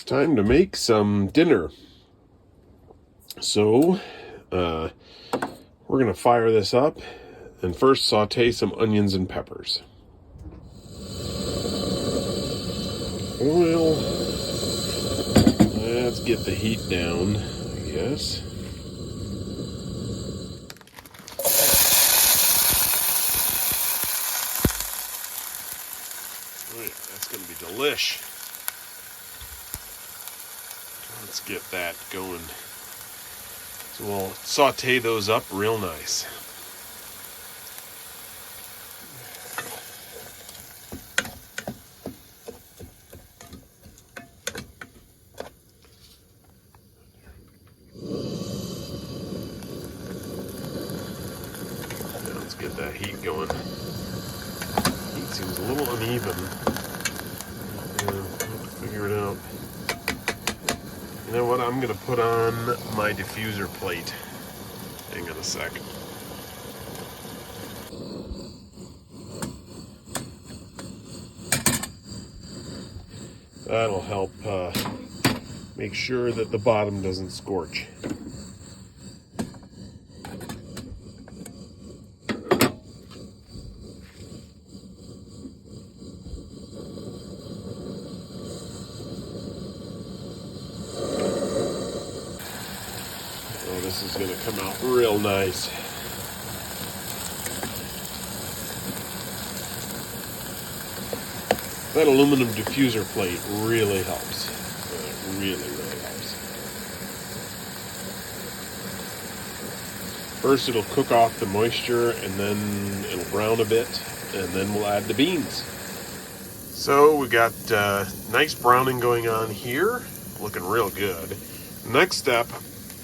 It's time to make some dinner. So, we're going to fire this up and first saute some onions and peppers. Oil. Let's get the heat down, I guess. Oh yeah, that's going to be delish. Let's get that going. So we'll saute those up real nice. Now let's get that heat going. Heat seems a little uneven. Yeah, I'll have to figure it out. You know what? I'm going to put on my diffuser plate. Hang on a sec. That'll help make sure that the bottom doesn't scorch. Oh, this is going to come out real nice. That aluminum diffuser plate really helps. It really helps. First it'll cook off the moisture and then it'll brown a bit and then we'll add the beans. So we got nice browning going on here, looking real good. Next step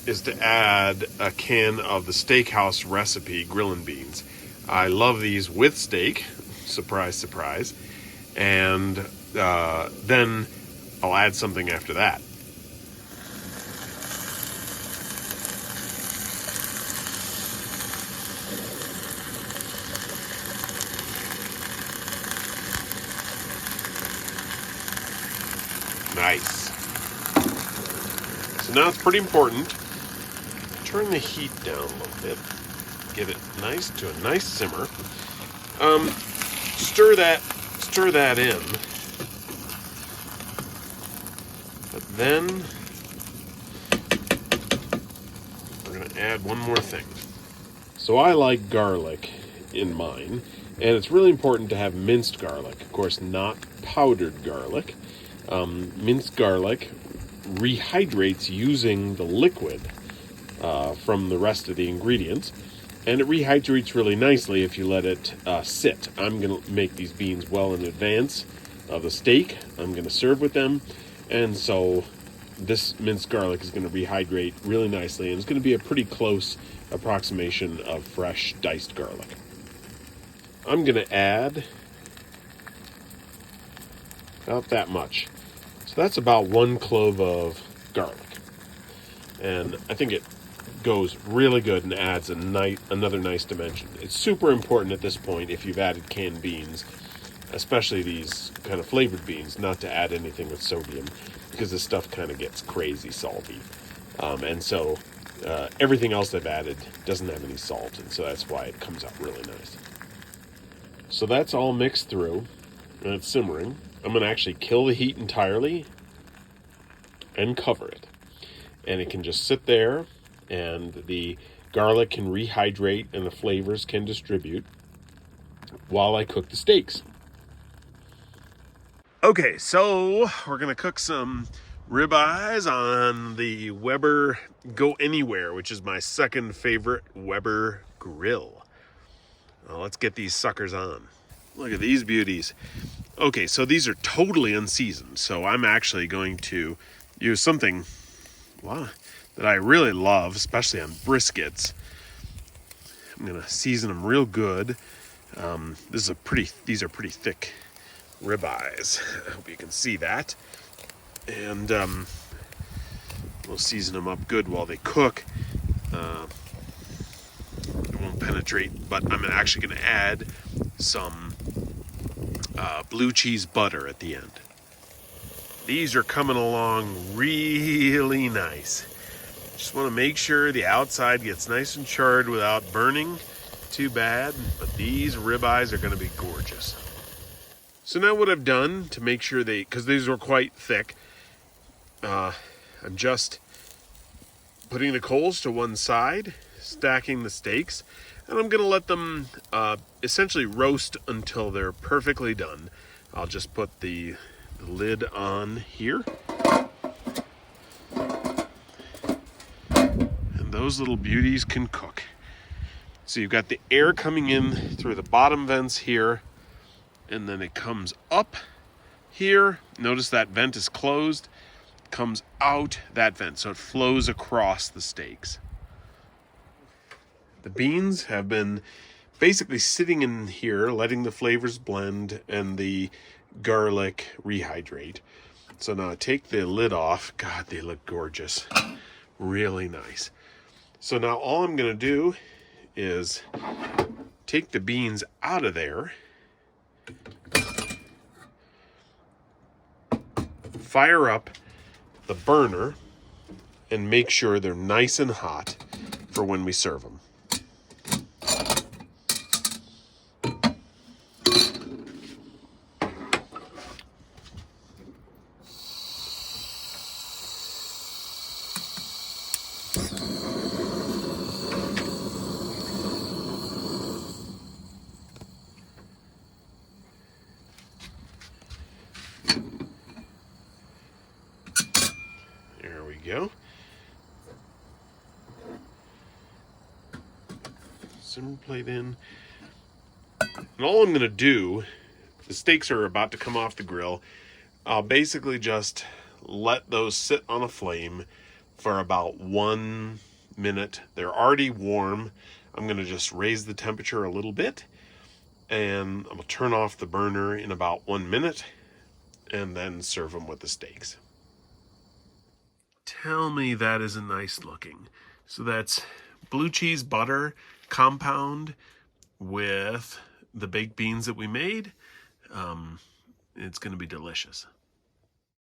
is to add a can of the steakhouse recipe grillin' beans. I love these with steak, surprise, surprise. And then I'll add something after that. Nice. So now it's pretty important. Turn the heat down a little bit. Get it nice to a nice simmer. Stir that in. But then we're going to add one more thing. So I like garlic in mine, and it's really important to have minced garlic. Of course, not powdered garlic. Minced garlic rehydrates using the liquid from the rest of the ingredients. And it rehydrates really nicely if you let it sit. I'm going to make these beans well in advance of the steak. I'm going to serve with them. And so this minced garlic is going to rehydrate really nicely. And it's going to be a pretty close approximation of fresh diced garlic. I'm going to add about that much. So that's about 1 clove of garlic. And I think it goes really good and adds another nice dimension. It's super important at this point, if you've added canned beans, especially these kind of flavored beans, not to add anything with sodium, because this stuff kind of gets crazy salty. And so everything else I've added doesn't have any salt, and so that's why it comes out really nice. So that's all mixed through, and it's simmering. I'm going to actually kill the heat entirely and cover it. And it can just sit there, and the garlic can rehydrate and the flavors can distribute while I cook the steaks. Okay, so we're going to cook some ribeyes on the Weber Go Anywhere, which is my second favorite Weber grill. Well, let's get these suckers on. Look at these beauties. Okay, so these are totally unseasoned, so I'm actually going to use something that I really love, especially on briskets. I'm going to season them real good. These are pretty thick ribeyes. I hope you can see that. And we'll season them up good while they cook. It won't penetrate, but I'm actually going to add some blue cheese butter at the end. These are coming along really nice. Just want to make sure the outside gets nice and charred without burning too bad, but these ribeyes are going to be gorgeous. So now what I've done to make sure because these were quite thick, I'm just putting the coals to one side, stacking the steaks, and I'm going to let them essentially roast until they're perfectly done. I'll just put the lid on here. And those little beauties can cook. So you've got the air coming in through the bottom vents here, and then it comes up here. Notice that vent is closed, comes out that vent, so it flows across the steaks. The beans have been basically sitting in here, letting the flavors blend and the garlic rehydrate. So now I take the lid off. God, they look gorgeous. Really nice. So now all I'm going to do is take the beans out of there, fire up the burner, and make sure they're nice and hot for when we serve them. There we go. Simmer plate in. And all I'm going to do, the steaks are about to come off the grill. I'll basically just let those sit on a flame for about 1 minute. They're already warm. I'm going to just raise the temperature a little bit, and I'm going to turn off the burner in about 1 minute and then serve them with the steaks. Tell me that isn't nice looking. So that's blue cheese butter compound with the baked beans that we made. It's going to be delicious.